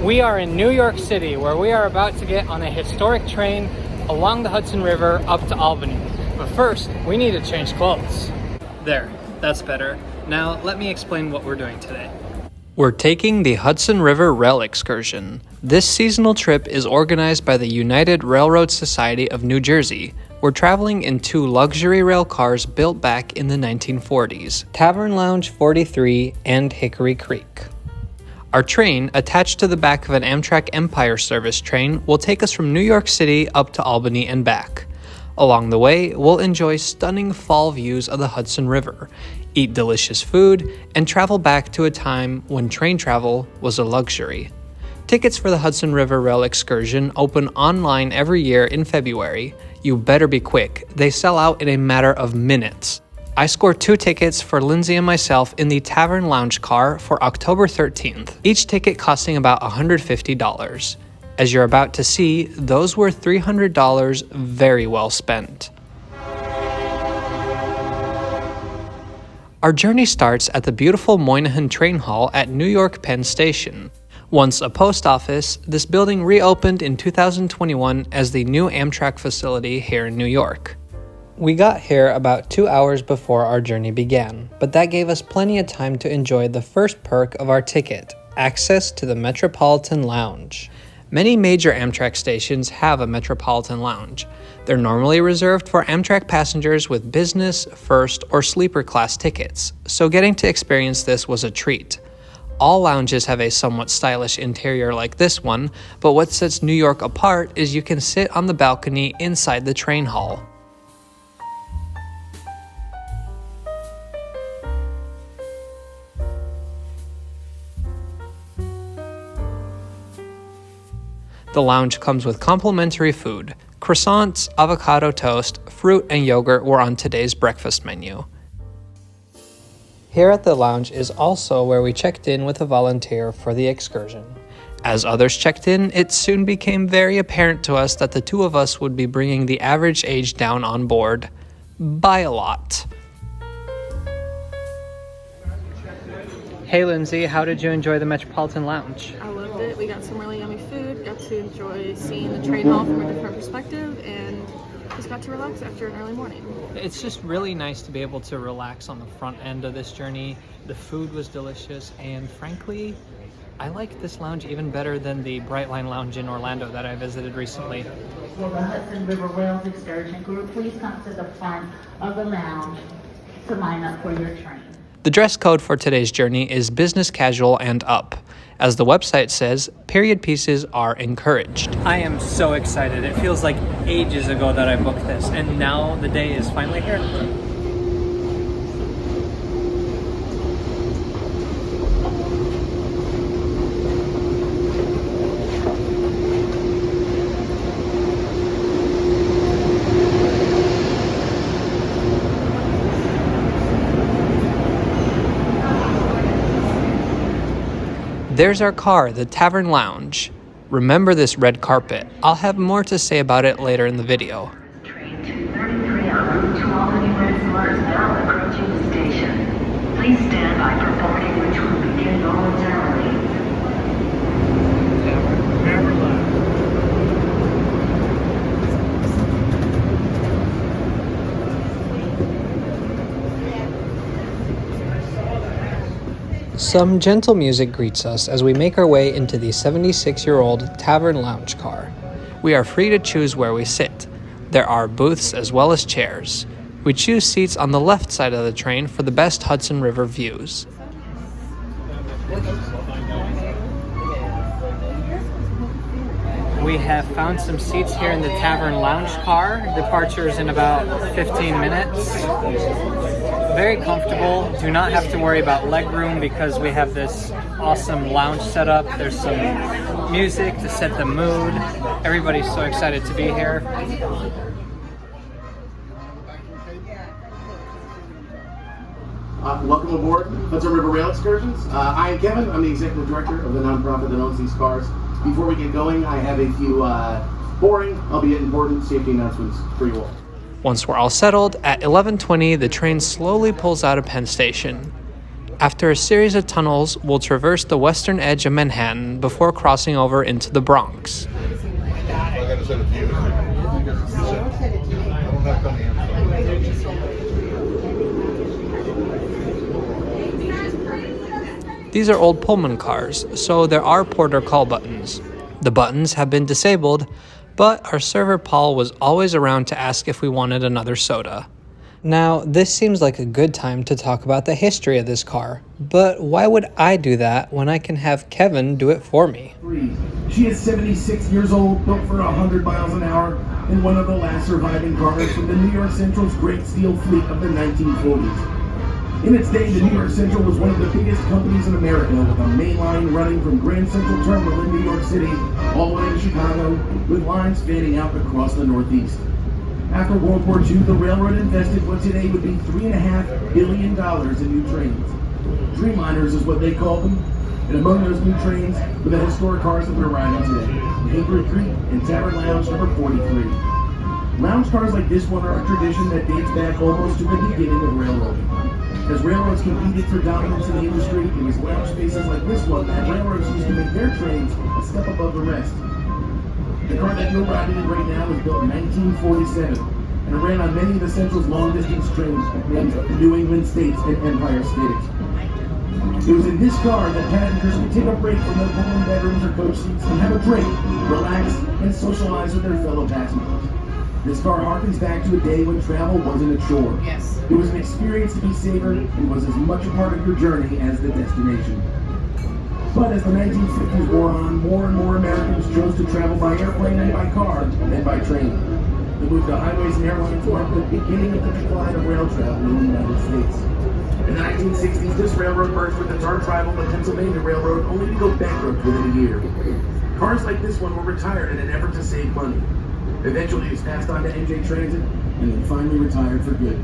We are in New York City, where we are about to get on a historic train along the Hudson River up to Albany. But first, we need to change clothes. There, that's better. Now, let me explain what we're doing today. We're taking the Hudson River Rail Excursion. This seasonal trip is organized by the United Railroad Society of New Jersey. We're traveling in two luxury rail cars built back in the 1940s, Tavern Lounge 43 and Hickory Creek. Our train, attached to the back of an Amtrak Empire Service train, will take us from New York City up to Albany and back. Along the way, we'll enjoy stunning fall views of the Hudson River, eat delicious food, and travel back to a time when train travel was a luxury. Tickets for the Hudson River Rail Excursion open online every year in February. You better be quick. They sell out in a matter of minutes. I scored 2 tickets for Lindsay and myself in the Tavern Lounge car for October 13th, each ticket costing about $150. As you're about to see, those were $300 very well spent. Our journey starts at the beautiful Moynihan train hall at New York Penn Station. Once a post office, this building reopened in 2021 as the new Amtrak facility here in New York. We got here about 2 hours before our journey began, but that gave us plenty of time to enjoy the first perk of our ticket, access to the Metropolitan Lounge. Many major Amtrak stations have a Metropolitan Lounge. They're normally reserved for Amtrak passengers with business, first, or sleeper class tickets, so getting to experience this was a treat. All lounges have a somewhat stylish interior like this one, but what sets New York apart is you can sit on the balcony inside the train hall. The lounge comes with complimentary food. Croissants, avocado toast, fruit, and yogurt were on today's breakfast menu. Here at the lounge is also where we checked in with a volunteer for the excursion. As others checked in, it soon became very apparent to us that the two of us would be bringing the average age down on board. By a lot. Hey Lindsay, how did you enjoy the Metropolitan Lounge? I loved it. We got some really yummy food, got to enjoy seeing the train hall from a different perspective, and just got to relax after an early morning. It's just really nice to be able to relax on the front end of this journey. The food was delicious, and frankly, I like this lounge even better than the Brightline Lounge in Orlando that I visited recently. Will the Hudson River Rails Excursion group please come to the front of the lounge to line up for your train? The dress code for today's journey is business casual and up. As the website says, period pieces are encouraged. I am so excited. It feels like ages ago that I booked this, and now the day is finally here. There's our car, the Tavern Lounge. Remember this red carpet. I'll have more to say about it later in the video. Train 233 en route to Albany Peninsula is now approaching the station. Please stand by for boarding, which will begin momentarily. Tavern Lounge. Some gentle music greets us as we make our way into the 76-year-old Tavern Lounge car. We are free to choose where we sit. There are booths as well as chairs. We choose seats on the left side of the train for the best Hudson River views. We have found some seats here in the Tavern Lounge car. Departure is in about 15 minutes. Very comfortable. Do not have to worry about leg room because we have this awesome lounge set up. There's some music to set the mood. Everybody's so excited to be here. Welcome aboard Hudson River Rail Excursions. I am Kevin. I'm the executive director of the nonprofit that owns these cars. Before we get going, I have a few boring, albeit important, safety announcements for you all. Once we're all settled, at 11:20, the train slowly pulls out of Penn Station. After a series of tunnels, we'll traverse the western edge of Manhattan before crossing over into the Bronx. These are old Pullman cars, so there are porter call buttons. The buttons have been disabled, but our server Paul was always around to ask if we wanted another soda. Now, this seems like a good time to talk about the history of this car, but why would I do that when I can have Kevin do it for me? She is 76 years old, built for 100 miles an hour, and one of the last surviving cars from the New York Central's great steel fleet of the 1940s. In its day, the New York Central was one of the biggest companies in America, with a main line running from Grand Central Terminal in New York City all the way to Chicago, with lines spanning out across the Northeast. After World War II, the railroad invested what today would be $3.5 billion in new trains. Dreamliners is what they called them, and among those new trains were the historic cars that we're riding today, the Hickory Creek and Tavern Lounge number 43. Lounge cars like this one are a tradition that dates back almost to the beginning of railroading. As railroads competed for dominance in the industry, it was lounge spaces like this one that railroads used to make their trains a step above the rest. The car that you're riding in right now was built in 1947, and it ran on many of the Central's long-distance trains named the New England States and Empire State. It was in this car that passengers could take a break from their Pullman bedrooms or coach seats and have a drink, relax, and socialize with their fellow passengers. This car harkens back to a day when travel wasn't a chore. Yes. It was an experience to be savored and was as much a part of your journey as the destination. But as the 1950s wore on, more and more Americans chose to travel by airplane and by car than by train. The move to highways and airlines marked the beginning of the decline of rail travel in the United States. In the 1960s, this railroad merged with the dark rival, the Pennsylvania Railroad, only to go bankrupt within a year. Cars like this one were retired in an effort to save money. Eventually, it was passed on to NJ Transit, and then finally retired for good.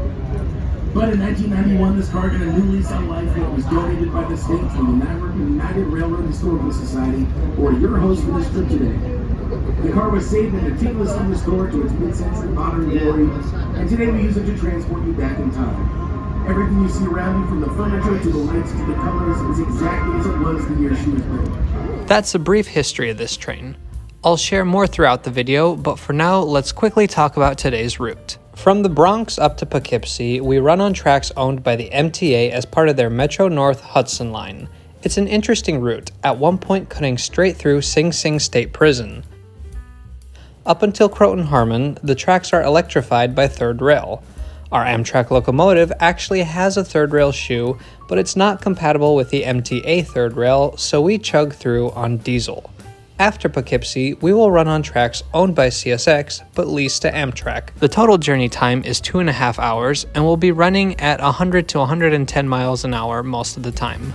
But in 1991, this car got a new lease on life when it was donated by the state to the United Railroad Historical Society, or your host for this trip today. The car was saved and meticulously restored to its mid-century modern glory, and today we use it to transport you back in time. Everything you see around you, from the furniture to the lights to the colors, is exactly as it was the year she was built. That's a brief history of this train. I'll share more throughout the video, but for now, let's quickly talk about today's route. From the Bronx up to Poughkeepsie, we run on tracks owned by the MTA as part of their Metro North Hudson line. It's an interesting route, at one point cutting straight through Sing Sing State Prison. Up until Croton-Harmon, the tracks are electrified by third rail. Our Amtrak locomotive actually has a third rail shoe, but it's not compatible with the MTA third rail, so we chug through on diesel. After Poughkeepsie, we will run on tracks owned by CSX, but leased to Amtrak. The total journey time is 2.5 hours, and we'll be running at 100 to 110 miles an hour most of the time.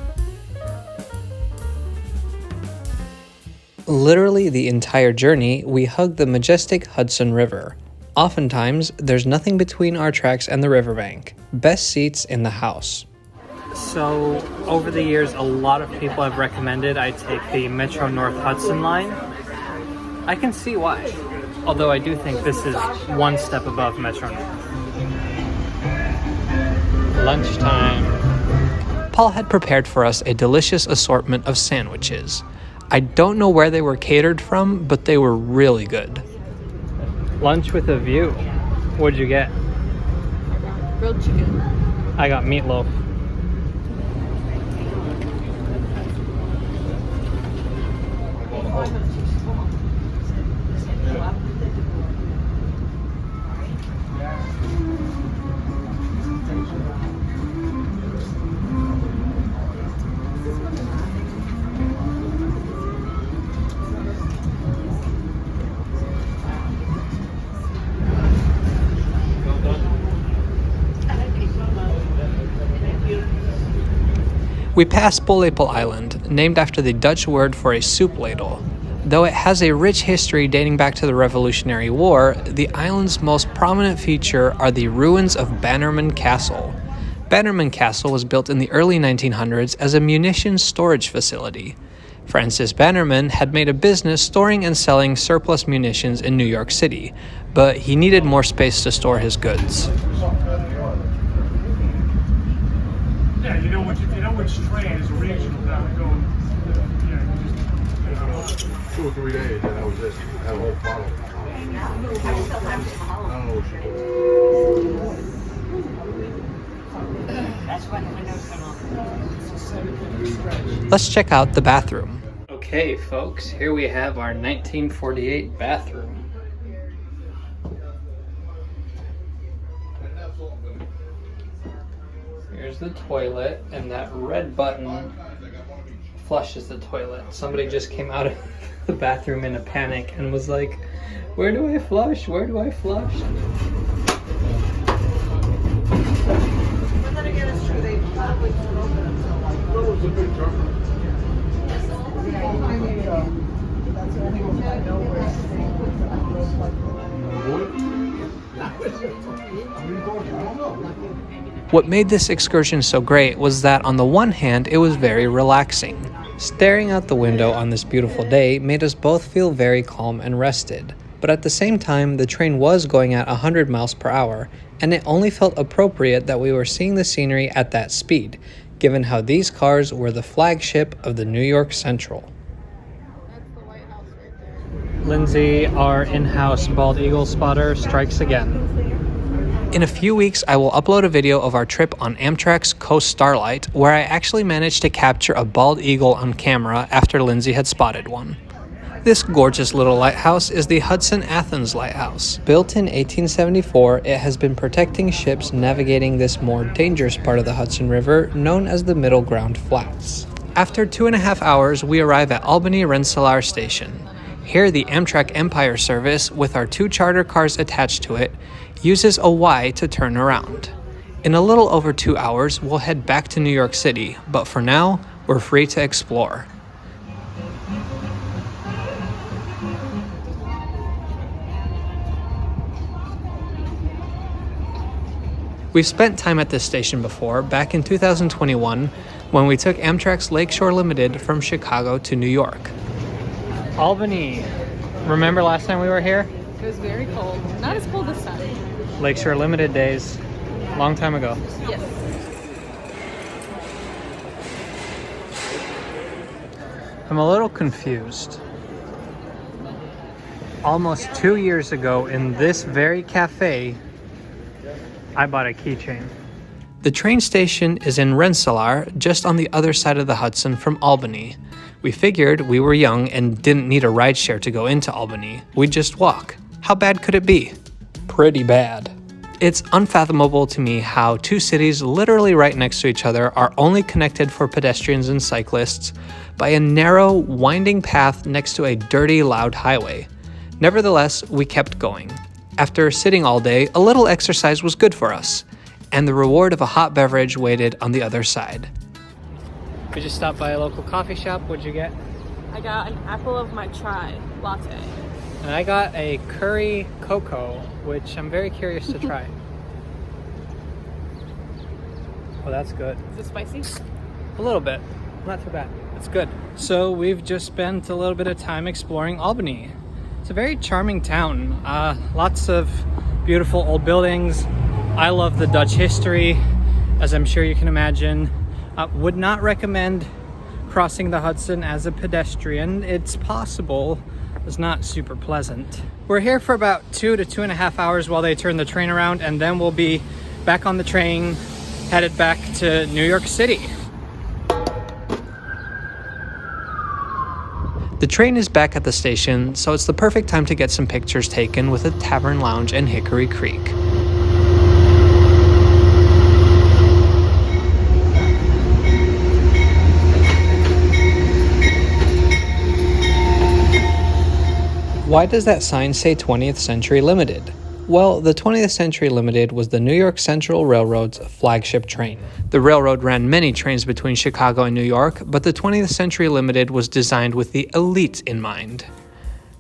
Literally the entire journey, we hug the majestic Hudson River. Oftentimes, there's nothing between our tracks and the riverbank. Best seats in the house. So, over the years, a lot of people have recommended I take the Metro North Hudson line. I can see why, although I do think this is one step above Metro North. Lunchtime. Paul had prepared for us a delicious assortment of sandwiches. I don't know where they were catered from, but they were really good. Lunch with a view. What'd you get? Grilled chicken. I got meatloaf. We pass Pollepel Island, named after the Dutch word for a soup ladle. Though it has a rich history dating back to the Revolutionary War, the island's most prominent feature are the ruins of Bannerman Castle. Bannerman Castle was built in the early 1900s as a munitions storage facility. Francis Bannerman had made a business storing and selling surplus munitions in New York City, but he needed more space to store his goods. Yeah, you know which train is regional that would go, just, 2 or 3 days, and that was it. That whole bottle. Let's check out the bathroom. Okay, folks, here we have our 1948 bathroom. Here's the toilet, and that red button flushes the toilet. Somebody just came out of the bathroom in a panic and was like, "Where do I flush? Where do I flush?" But then again, it's true. They probably don't open them so long. That's the only one I know where What made this excursion so great was that on the one hand, it was very relaxing. Staring out the window on this beautiful day made us both feel very calm and rested. But at the same time, the train was going at 100 miles per hour, and it only felt appropriate that we were seeing the scenery at that speed, given how these cars were the flagship of the New York Central. That's the Lighthouse right there. Lindsay, our in-house bald eagle spotter, strikes again. In a few weeks, I will upload a video of our trip on Amtrak's Coast Starlight, where I actually managed to capture a bald eagle on camera after Lindsay had spotted one. This gorgeous little lighthouse is the Hudson Athens Lighthouse. Built in 1874, it has been protecting ships navigating this more dangerous part of the Hudson River, known as the Middle Ground Flats. After 2.5 hours, we arrive at Albany Rensselaer Station. Here, the Amtrak Empire Service, with our 2 charter cars attached to it, uses a Y to turn around. In a little over 2 hours, we'll head back to New York City, but for now, we're free to explore. We've spent time at this station before, back in 2021, when we took Amtrak's Lakeshore Limited from Chicago to New York. Albany. Remember last time we were here? It was very cold. Not as cold this time. Lakeshore Limited days. Long time ago. Yes. I'm a little confused. Almost 2 years ago in this very cafe, I bought a keychain. The train station is in Rensselaer, just on the other side of the Hudson from Albany. We figured we were young and didn't need a rideshare to go into Albany. We'd just walk. How bad could it be? Pretty bad. It's unfathomable to me how 2 cities literally right next to each other are only connected for pedestrians and cyclists by a narrow, winding path next to a dirty, loud highway. Nevertheless, we kept going. After sitting all day, a little exercise was good for us, and the reward of a hot beverage waited on the other side. We just stopped by a local coffee shop. What'd you get? I got an apple of my chai latte. And I got a curry cocoa, which I'm very curious to try. Oh, that's good. Is it spicy? A little bit. Not too bad. It's good. So we've just spent a little bit of time exploring Albany. It's a very charming town. Lots of beautiful old buildings. I love the Dutch history, as I'm sure you can imagine. Would not recommend crossing the Hudson as a pedestrian. It's possible. It's not super pleasant. We're here for about 2 to 2.5 hours while they turn the train around, and then we'll be back on the train, headed back to New York City. The train is back at the station, so it's the perfect time to get some pictures taken with the Tavern Lounge and Hickory Creek. Why does that sign say 20th Century Limited? Well, the 20th Century Limited was the New York Central Railroad's flagship train. The railroad ran many trains between Chicago and New York, but the 20th Century Limited was designed with the elite in mind.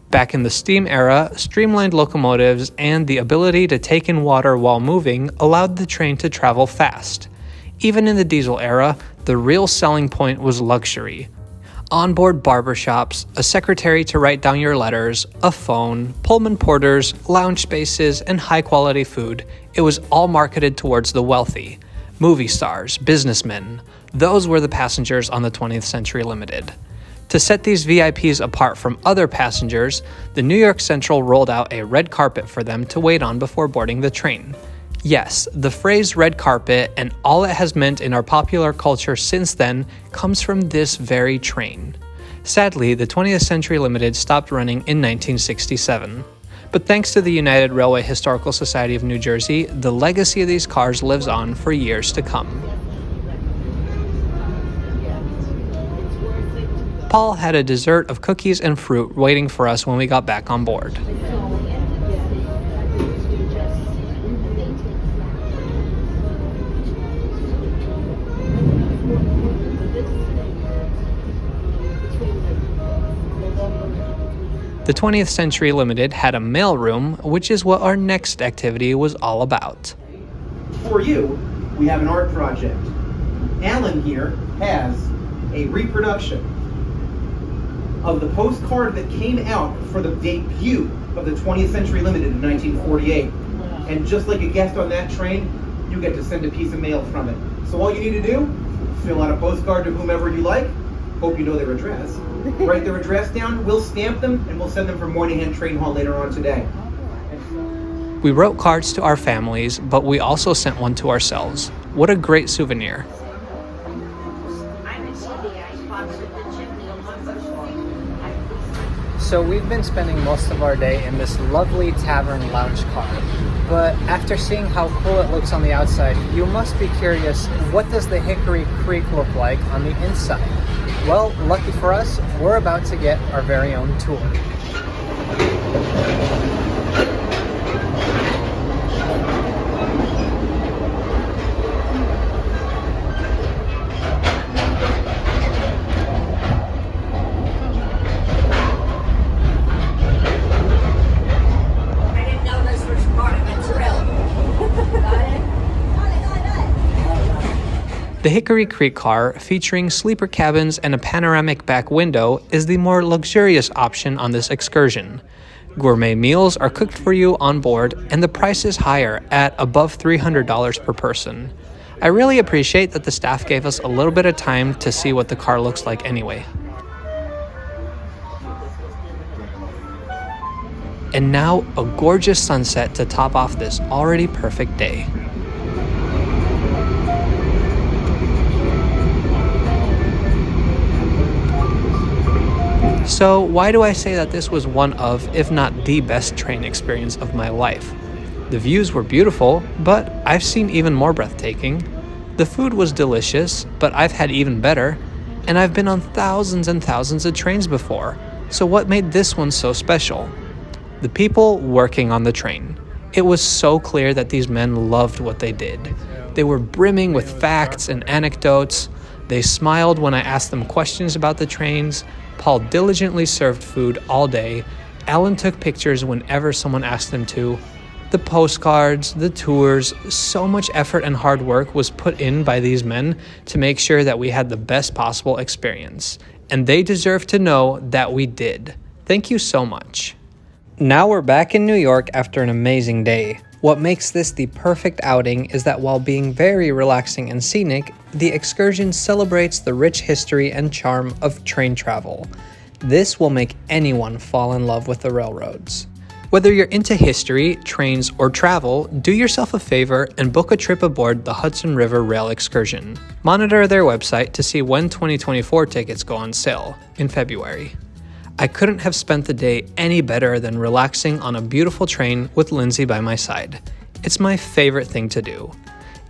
Back in the steam era, streamlined locomotives and the ability to take in water while moving allowed the train to travel fast. Even in the diesel era, the real selling point was luxury. Onboard barbershops, a secretary to write down your letters, a phone, Pullman porters, lounge spaces, and high-quality food. It was all marketed towards the wealthy. Movie stars, businessmen, those were the passengers on the 20th Century Limited. To set these VIPs apart from other passengers, the New York Central rolled out a red carpet for them to wait on before boarding the train. Yes, the phrase red carpet and all it has meant in our popular culture since then comes from this very train. Sadly, the 20th Century Limited stopped running in 1967. But thanks to the United Railway Historical Society of New Jersey, the legacy of these cars lives on for years to come. Paul had a dessert of cookies and fruit waiting for us when we got back on board. The 20th Century Limited had a mailroom, which is what our next activity was all about. For you, we have an art project. Alan here has a reproduction of the postcard that came out for the debut of the 20th Century Limited in 1948. And just like a guest on that train, you get to send a piece of mail from it. So all you need to do, fill out a postcard to whomever you like, hope you know their address, write their address down, we'll stamp them, and we'll send them from Moynihan Train Hall later on today. We wrote cards to our families, but we also sent one to ourselves. What a great souvenir. So we've been spending most of our day in this lovely Tavern Lounge car, but after seeing how cool it looks on the outside, you must be curious, what does the Hickory Creek look like on the inside? Well, lucky for us, we're about to get our very own tour. The Hickory Creek car, featuring sleeper cabins and a panoramic back window, is the more luxurious option on this excursion. Gourmet meals are cooked for you on board, and the price is higher at above $300 per person. I really appreciate that the staff gave us a little bit of time to see what the car looks like anyway. And now, a gorgeous sunset to top off this already perfect day. So why do I say that this was one of, if not the best train experience of my life? The views were beautiful, but I've seen even more breathtaking. The food was delicious, but I've had even better. And I've been on thousands and thousands of trains before. So what made this one so special? The people working on the train. It was so clear that these men loved what they did. They were brimming with facts and anecdotes. They smiled when I asked them questions about the trains. Paul diligently served food all day. Alan took pictures whenever someone asked him to. The postcards, the tours, so much effort and hard work was put in by these men to make sure that we had the best possible experience. And they deserve to know that we did. Thank you so much. Now we're back in New York after an amazing day. What makes this the perfect outing is that while being very relaxing and scenic, the excursion celebrates the rich history and charm of train travel. This will make anyone fall in love with the railroads. Whether you're into history, trains, or travel, do yourself a favor and book a trip aboard the Hudson River Rail Excursion. Monitor their website to see when 2024 tickets go on sale in February. I couldn't have spent the day any better than relaxing on a beautiful train with Lindsay by my side. It's my favorite thing to do.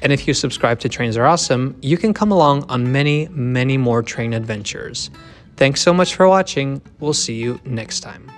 And if you subscribe to Trains Are Awesome, you can come along on many, many more train adventures. Thanks so much for watching. We'll see you next time.